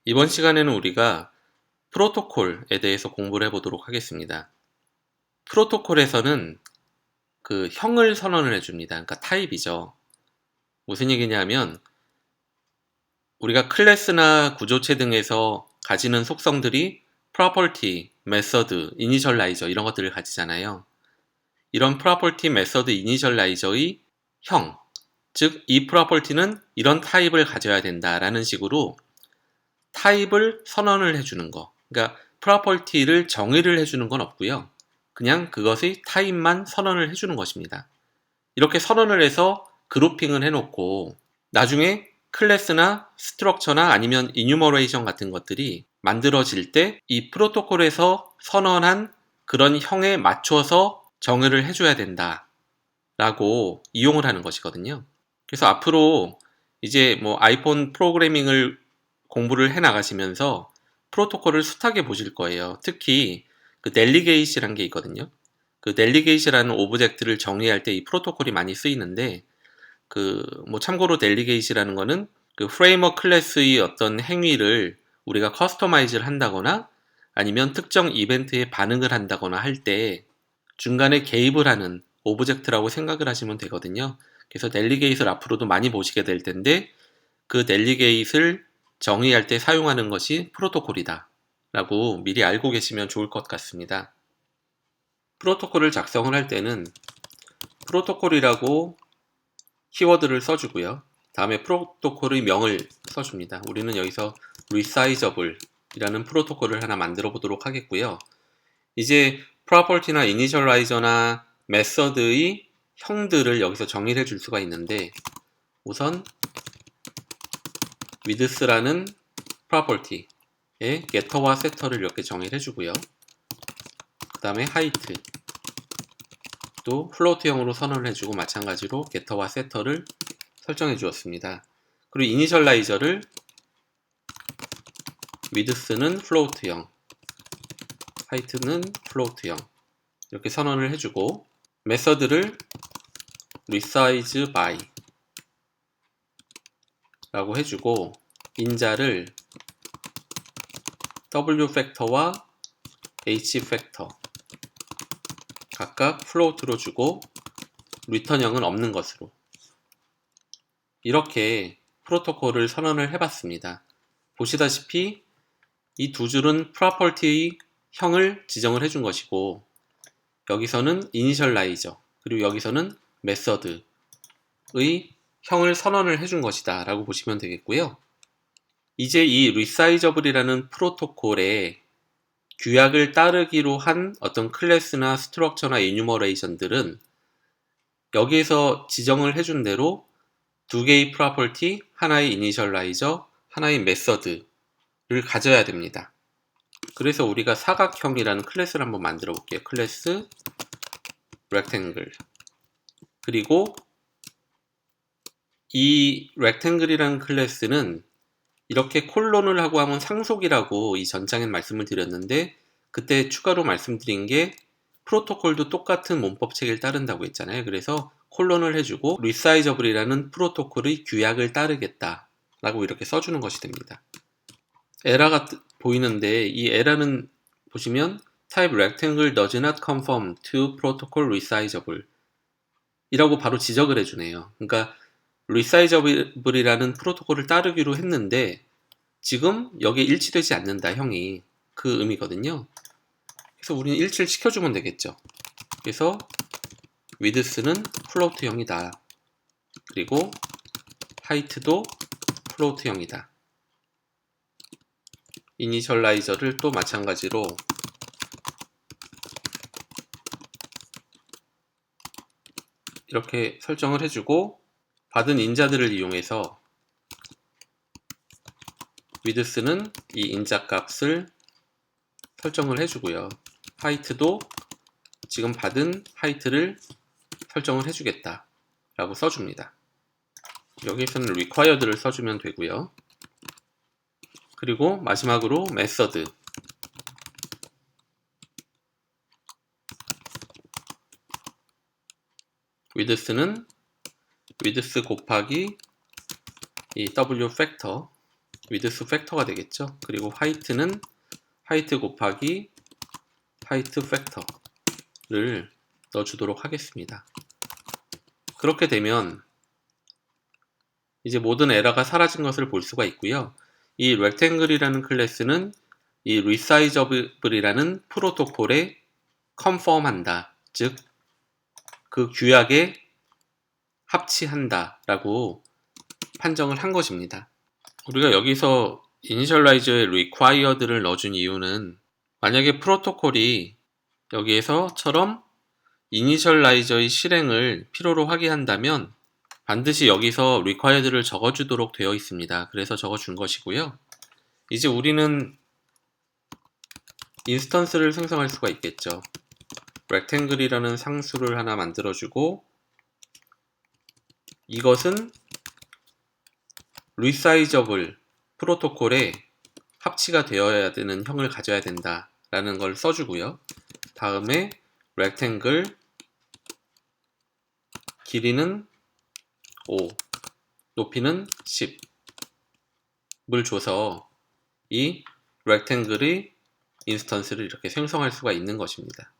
이번 시간에는 우리가 프로토콜에 대해서 공부를 해보도록 하겠습니다. 프로토콜에서는 그 형을 선언을 해줍니다. 그러니까 타입이죠. 무슨 얘기냐면 우리가 클래스나 구조체 등에서 가지는 속성들이 property, method, initializer 이런 것들을 가지잖아요. 이런 property, method, initializer의 형, 즉 이 property는 이런 타입을 가져야 된다라는 식으로 타입을 선언을 해주는 거. 그러니까 프로퍼티를 정의를 해주는 건 없고요. 그냥 그것의 타입만 선언을 해주는 것입니다. 이렇게 선언을 해서 그룹핑을 해놓고 나중에 클래스나 스트럭처나 아니면 이뉴머레이션 같은 것들이 만들어질 때 이 프로토콜에서 선언한 그런 형에 맞춰서 정의를 해줘야 된다 라고 이용을 하는 것이거든요. 그래서 앞으로 이제 뭐 아이폰 프로그래밍을 공부를 해 나가시면서 프로토콜을 숱하게 보실 거예요. 특히 그 델리게이시라는 게 있거든요. 그 델리게이시라는 오브젝트를 정의할 때 이 프로토콜이 많이 쓰이는데 그 뭐 참고로 델리게이시라는 거는 그 프레임워크 클래스의 어떤 행위를 우리가 커스터마이즈를 한다거나 아니면 특정 이벤트에 반응을 한다거나 할 때 중간에 개입을 하는 오브젝트라고 생각을 하시면 되거든요. 그래서 델리게이트를 앞으로도 많이 보시게 될 텐데 그 델리게이트를 정의할 때 사용하는 것이 프로토콜이다 라고 미리 알고 계시면 좋을 것 같습니다. 프로토콜을 작성을 할 때는 프로토콜이라고 키워드를 써주고요. 다음에 프로토콜의 명을 써줍니다. 우리는 여기서 resizable 이라는 프로토콜을 하나 만들어 보도록 하겠고요. 이제 property나 initializer나 method의 형들을 여기서 정의를 해줄 수가 있는데 우선 width라는 property에 getter와 setter를 이렇게 정의를 해주고요. 그 다음에 height 또 float형으로 선언을 해주고 마찬가지로 getter와 setter를 설정해 주었습니다. 그리고 initializer를 width는 float형, height는 float형 이렇게 선언을 해주고 method를 resize by 라고 해주고 인자를 w 팩터와 h 팩터 각각 float로 주고 return형은 없는 것으로 이렇게 프로토콜을 선언을 해봤습니다. 보시다시피 이 두 줄은 property의 형을 지정을 해준 것이고 여기서는 initializer 그리고 여기서는 method의 형을 선언을 해준 것이다 라고 보시면 되겠고요. 이제 이 resizable이라는 프로토콜에 규약을 따르기로 한 어떤 클래스나 스트럭처나 이뉴머레이션들은 여기에서 지정을 해준 대로 두 개의 프로퍼티, 하나의 이니셜라이저, 하나의 메서드를 가져야 됩니다. 그래서 우리가 사각형이라는 클래스를 한번 만들어 볼게요. 클래스 rectangle 그리고 이 rectangle이라는 클래스는 이렇게 콜론을 하고 하면 상속이라고 이 전장엔 말씀을 드렸는데 그때 추가로 말씀드린 게 프로토콜도 똑같은 문법 체계를 따른다고 했잖아요. 그래서 콜론을 해주고 resizable이라는 프로토콜의 규약을 따르겠다 라고 이렇게 써주는 것이 됩니다. 에러가 보이는데 이 에러는 보시면 type rectangle does not conform to protocol resizable 이라고 바로 지적을 해주네요. 그러니까 resizable이라는 프로토콜을 따르기로 했는데 지금 여기에 일치되지 않는다 형이 그 의미거든요. 그래서 우리는 일치를 시켜주면 되겠죠. 그래서 width는 float형이다. 그리고 height도 float형이다. initializer를 또 마찬가지로 이렇게 설정을 해주고 받은 인자들을 이용해서 width는 이 인자 값을 설정을 해주고요. height도 지금 받은 height를 설정을 해주겠다 라고 써줍니다. 여기에서는 required를 써주면 되고요. 그리고 마지막으로 method width는 width 곱하기 이 w 팩터 위드스 팩터가 되겠죠. 그리고 하이트는 하이트 곱하기 하이트 팩터를 넣어주도록 하겠습니다. 그렇게 되면 이제 모든 에러가 사라진 것을 볼 수가 있고요. 이 rectangle이라는 클래스는 이 resizable이라는 프로토콜에 컨펌한다. 즉, 그 규약에 합치한다 라고 판정을 한 것입니다. 우리가 여기서 initialize의 required를 넣어준 이유는 만약에 프로토콜이 여기에서처럼 initialize의 실행을 필요로 하게 한다면 반드시 여기서 required를 적어주도록 되어 있습니다. 그래서 적어준 것이고요. 이제 우리는 인스턴스를 생성할 수가 있겠죠. rectangle이라는 상수를 하나 만들어주고 이것은 resizable 프로토콜에 합치가 되어야 되는 형을 가져야 된다 라는 걸 써주고요. 다음에 rectangle 길이는 5 높이는 10을 줘서 이 rectangle의 인스턴스를 이렇게 생성할 수가 있는 것입니다.